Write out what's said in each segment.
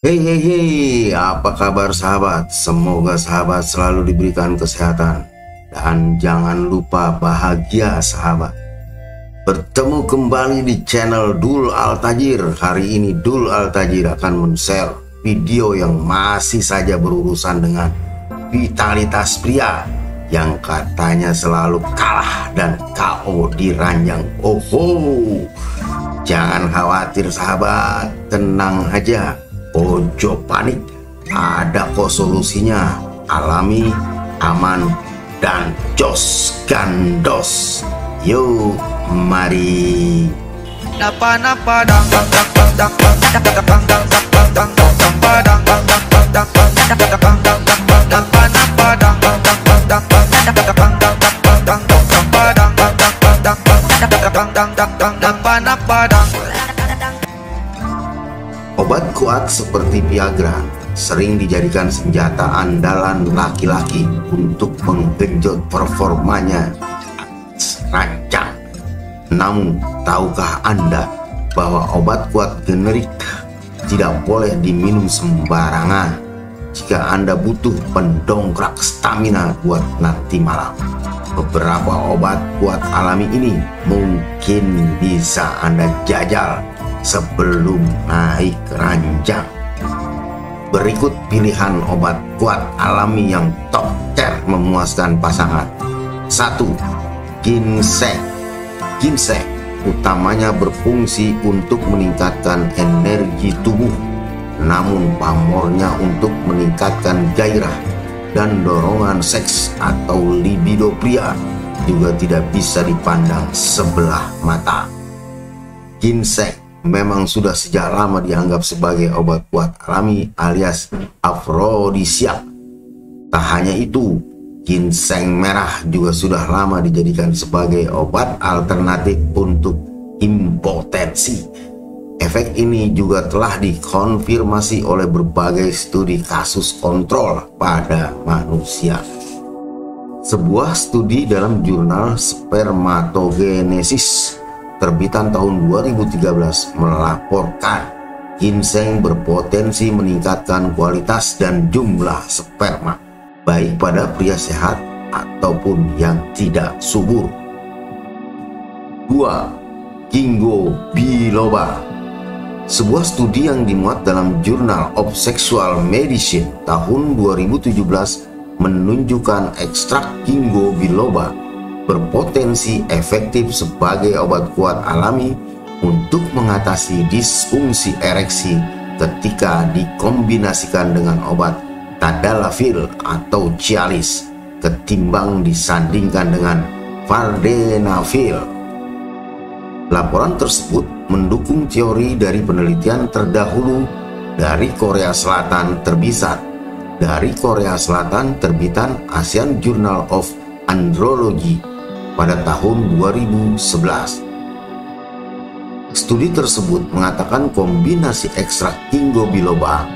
Hei hei hei, apa kabar sahabat? Semoga sahabat selalu diberikan kesehatan. Dan jangan lupa bahagia sahabat. Bertemu kembali di channel Dul Altajir. Hari ini Dul Altajir akan men-share video yang masih saja berurusan dengan vitalitas pria yang katanya selalu kalah dan KO di ranjang. Jangan khawatir sahabat, tenang aja. Ojo panik, ada kok solusinya. Alami, aman, dan jos gandos. Yuk, mari. Obat kuat seperti Viagra sering dijadikan senjata andalan laki-laki untuk menggenjot performanya rancang. Namun, tahukah Anda bahwa obat kuat generik tidak boleh diminum sembarangan jika Anda butuh pendongkrak stamina buat nanti malam? Beberapa obat kuat alami ini mungkin bisa Anda jajal sebelum naik ranjang. Berikut pilihan obat kuat alami yang top tier memuaskan pasangan. 1. Ginseng. Ginseng utamanya berfungsi untuk meningkatkan energi tubuh, namun pamornya untuk meningkatkan gairah dan dorongan seks atau libido pria juga tidak bisa dipandang sebelah mata. Ginseng memang sudah sejak lama dianggap sebagai obat kuat alami alias afrodisiak. Tak hanya itu, ginseng merah juga sudah lama dijadikan sebagai obat alternatif untuk impotensi. Efek ini juga telah dikonfirmasi oleh berbagai studi kasus kontrol pada manusia. Sebuah studi dalam jurnal Spermatogenesis terbitan tahun 2013 melaporkan ginseng berpotensi meningkatkan kualitas dan jumlah sperma, baik pada pria sehat ataupun yang tidak subur. 2. Ginkgo biloba. Sebuah studi yang dimuat dalam Journal of Sexual Medicine tahun 2017 menunjukkan ekstrak ginkgo biloba berpotensi efektif sebagai obat kuat alami untuk mengatasi disfungsi ereksi ketika dikombinasikan dengan obat tadalafil atau Cialis ketimbang disandingkan dengan vardenafil. Laporan tersebut mendukung teori dari penelitian terdahulu dari Korea Selatan terbitan Asian Journal of Andrology pada tahun 2011. Studi tersebut mengatakan kombinasi ekstrak ginkgo biloba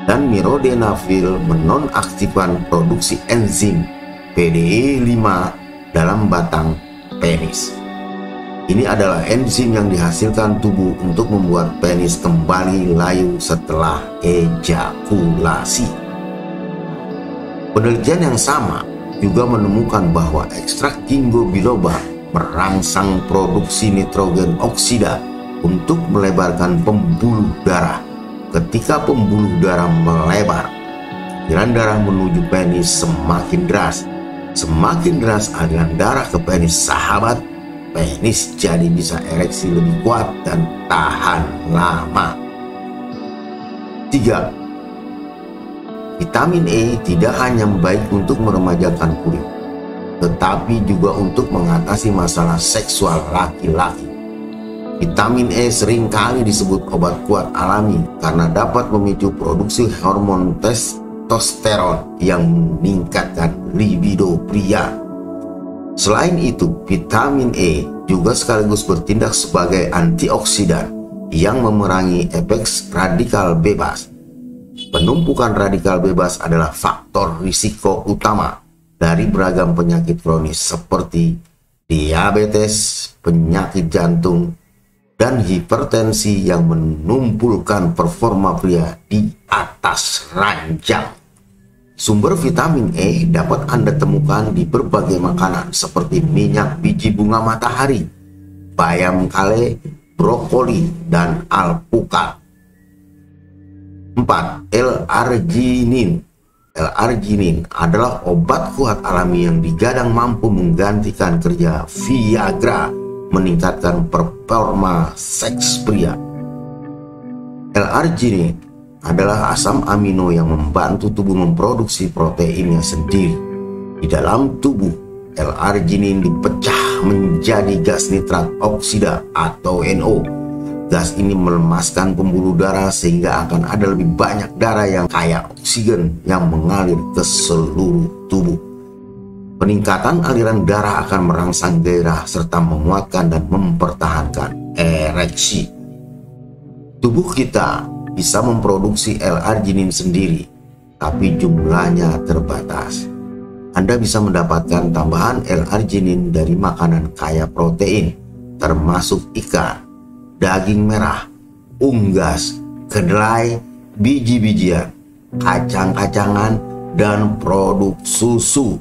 dan mirodenafil menonaktifkan produksi enzim PDE5 dalam batang penis. Ini adalah enzim yang dihasilkan tubuh untuk membuat penis kembali layu setelah ejakulasi. Penelitian yang sama juga menemukan bahwa ekstrak ginkgo biloba merangsang produksi nitrogen oksida untuk melebarkan pembuluh darah. Ketika pembuluh darah melebar, aliran darah menuju penis semakin deras. Semakin deras aliran darah ke penis sahabat, penis jadi bisa ereksi lebih kuat dan tahan lama. 3. Vitamin E tidak hanya baik untuk meremajakan kulit, tetapi juga untuk mengatasi masalah seksual laki-laki. Vitamin E seringkali disebut obat kuat alami karena dapat memicu produksi hormon testosteron yang meningkatkan libido pria. Selain itu, vitamin E juga sekaligus bertindak sebagai antioksidan yang memerangi efek radikal bebas. Penumpukan radikal bebas adalah faktor risiko utama dari beragam penyakit kronis seperti diabetes, penyakit jantung, dan hipertensi yang menumpulkan performa pria di atas ranjang. Sumber vitamin E dapat Anda temukan di berbagai makanan seperti minyak biji bunga matahari, bayam kale, brokoli, dan alpukat. 4. L-arginin. L-arginin adalah obat kuat alami yang digadang mampu menggantikan kerja Viagra, meningkatkan performa seks pria. L-arginin adalah asam amino yang membantu tubuh memproduksi proteinnya sendiri. Di dalam tubuh, L-arginin dipecah menjadi gas nitrat oksida atau NO. Gas ini melemaskan pembuluh darah sehingga akan ada lebih banyak darah yang kaya oksigen yang mengalir ke seluruh tubuh. Peningkatan aliran darah akan merangsang gairah serta menguatkan dan mempertahankan ereksi. Tubuh kita bisa memproduksi L-arginin sendiri, tapi jumlahnya terbatas. Anda bisa mendapatkan tambahan L-arginin dari makanan kaya protein, termasuk ikan, daging merah, unggas, kedelai, biji-bijian, kacang-kacangan, dan produk susu.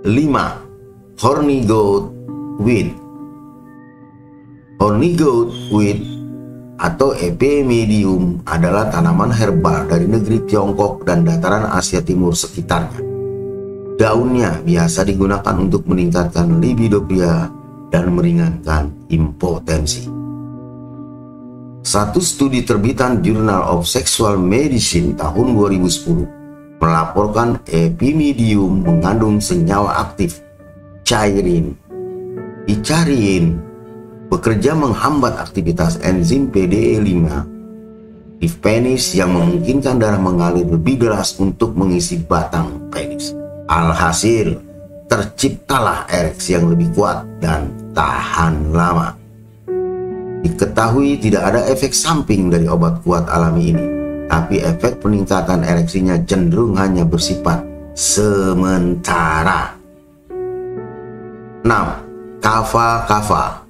5. Horny goat wheat. Horny goat wheat atau Epimedium adalah tanaman herbal dari negeri Tiongkok dan dataran Asia Timur sekitarnya. Daunnya biasa digunakan untuk meningkatkan libido pria dan meringankan impotensi. Satu studi terbitan Journal of Sexual Medicine tahun 2010 melaporkan Epimedium mengandung senyawa aktif Icarin bekerja menghambat aktivitas enzim PDE5 di penis yang memungkinkan darah mengalir lebih deras untuk mengisi batang penis. Alhasil, terciptalah ereksi yang lebih kuat dan tahan lama. Diketahui tidak ada efek samping dari obat kuat alami ini, tapi efek peningkatan ereksinya cenderung hanya bersifat sementara. 6. Kava-kava.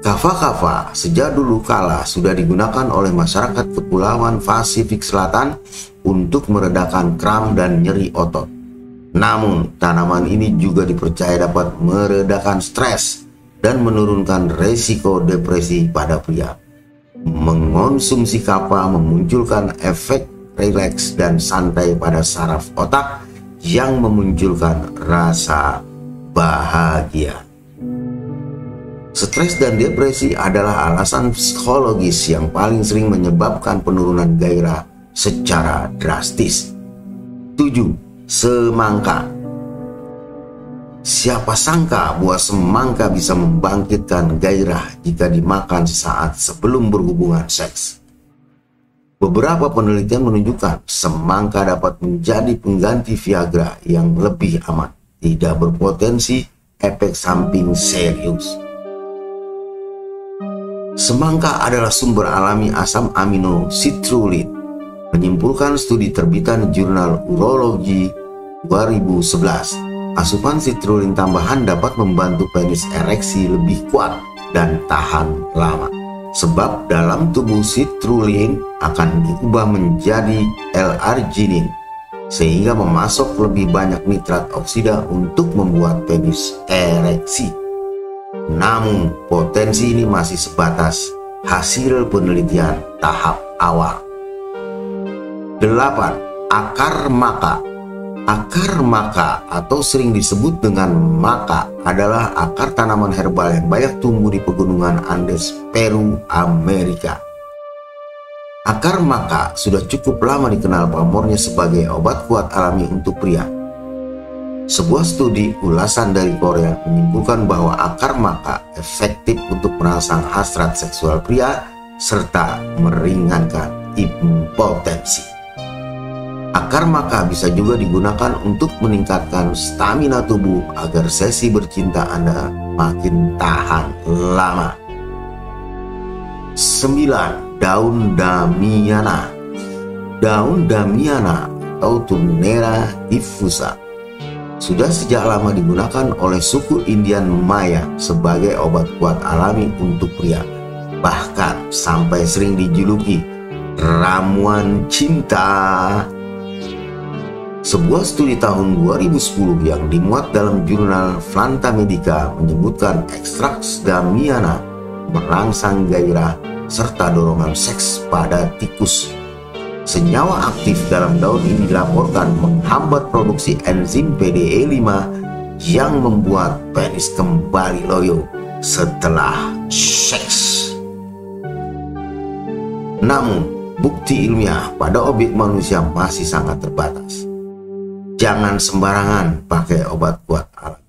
Kava-kava sejak dulu kala sudah digunakan oleh masyarakat Kepulauan Pasifik Selatan untuk meredakan kram dan nyeri otot. Namun, tanaman ini juga dipercaya dapat meredakan stres dan menurunkan resiko depresi pada pria. Mengonsumsi kava memunculkan efek rileks dan santai pada saraf otak yang memunculkan rasa bahagia. Stres dan depresi adalah alasan psikologis yang paling sering menyebabkan penurunan gairah secara drastis. 7. Semangka. Siapa sangka buah semangka bisa membangkitkan gairah jika dimakan sesaat sebelum berhubungan seks. Beberapa penelitian menunjukkan semangka dapat menjadi pengganti Viagra yang lebih aman, tidak berpotensi efek samping serius. Semangka adalah sumber alami asam amino citrulline, menyimpulkan studi terbitan Jurnal Urologi 2011. Asupan citrulline tambahan dapat membantu penis ereksi lebih kuat dan tahan lama. Sebab dalam tubuh citrulline akan diubah menjadi L-arginin, sehingga memasok lebih banyak nitrat oksida untuk membuat penis ereksi. Namun, potensi ini masih sebatas hasil penelitian tahap awal. 8. Akar maka. Akar maka atau sering disebut dengan maka adalah akar tanaman herbal yang banyak tumbuh di pegunungan Andes, Peru, Amerika. Akar maka sudah cukup lama dikenal pamornya sebagai obat kuat alami untuk pria. Sebuah studi ulasan dari Korea menyimpulkan bahwa akar maka efektif untuk merangsang hasrat seksual pria serta meringankan impotensi. Akar maka bisa juga digunakan untuk meningkatkan stamina tubuh agar sesi bercinta Anda makin tahan lama. 9. Daun Damiana. Daun Damiana atau Tunera diffusa sudah sejak lama digunakan oleh suku Indian Maya sebagai obat kuat alami untuk pria. Bahkan sampai sering dijuluki ramuan cinta. Sebuah studi tahun 2010 yang dimuat dalam jurnal Planta Medica menyebutkan ekstrak Damiana merangsang gairah serta dorongan seks pada tikus. Senyawa aktif dalam daun ini dilaporkan menghambat produksi enzim PDE5 yang membuat penis kembali loyo setelah seks. Namun, bukti ilmiah pada objek manusia masih sangat terbatas. Jangan sembarangan pakai obat kuat alami.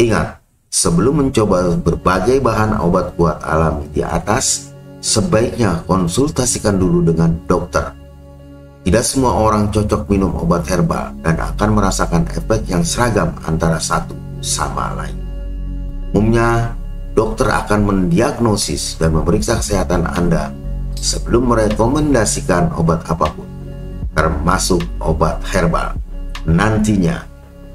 Ingat, sebelum mencoba berbagai bahan obat kuat alami di atas, sebaiknya konsultasikan dulu dengan dokter. Tidak semua orang cocok minum obat herbal dan akan merasakan efek yang seragam antara satu sama lain. Umumnya, dokter akan mendiagnosis dan memeriksa kesehatan Anda sebelum merekomendasikan obat apapun, termasuk obat herbal. Nantinya,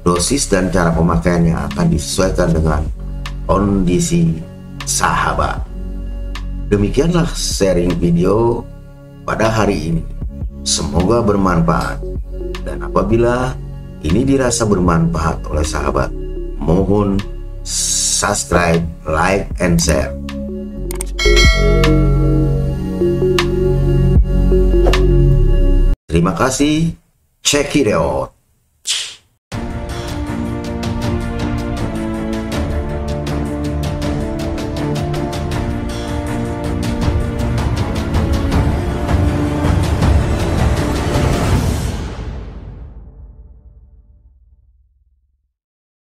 dosis dan cara pemakaiannya akan disesuaikan dengan kondisi sahabat. Demikianlah sharing video pada hari ini. Semoga bermanfaat. Dan apabila ini dirasa bermanfaat oleh sahabat, mohon subscribe, like, and share. Terima kasih. Check it out.